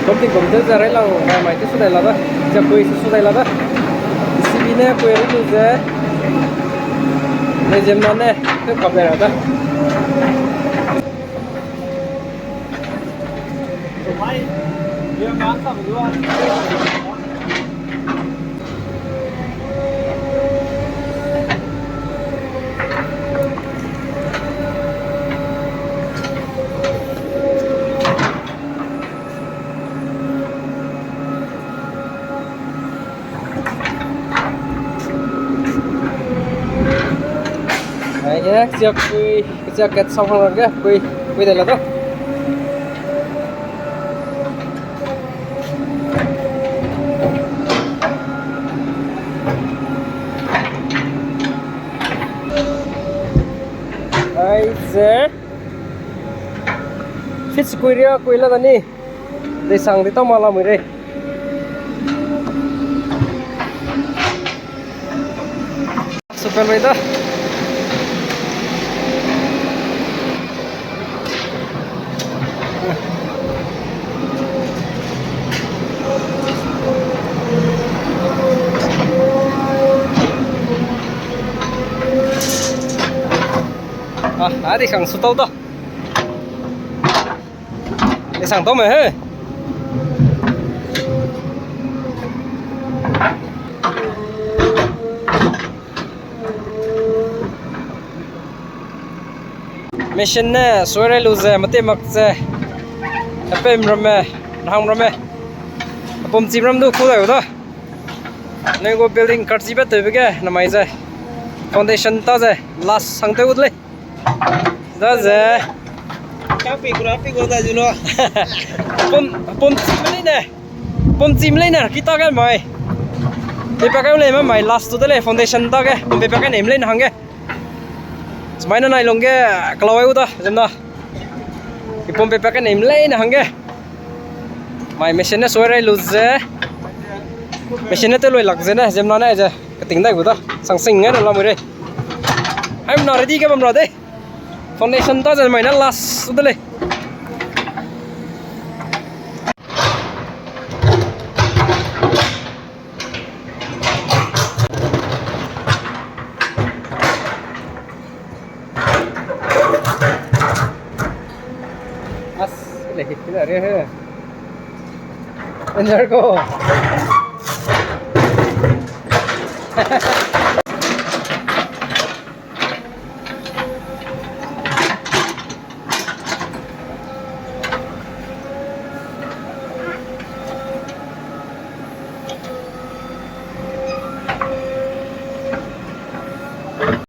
công ty cũng rất là lòng mày cái số này là đó giờ quay số này là đó CB này quay được rồi legend nó này cái cặp này là đó đấy nhé, chưa kết xong rồi cái quy đây là đó. Đấy giờ fit quy là tani để sang thì tao mà làm rồi super rồi đó. Đi sang số tàu đó đi sang tàu mày hết mission nè số này lưu giờ mà tiêm mặc giờ em làm mẹ không làm mẹ bom chim làm đủ khu rồi đó nên có building card gì bắt tới với cái nằm ai giờ foundation ta giờ last sang tới út đó giờ Kapi ko tayo dulu. Pom chim lên nè kita cái mày thì bác cái lên mà mày last to the foundation ta cái pom bác cái name lên hàng cái mày nó này luôn cái kalau itu dah jam dah cái pom bác cái name lên hàng cái mày machine nó soi ra loser machine nó tới lôi lạc rồi nè jam nó này giờ cái tính này của ta sang sinh ấy là làm rồi em nói đi cái bấm rồi đấy foundation ta giờ mày nó last to the cái này đây Enjoy ko.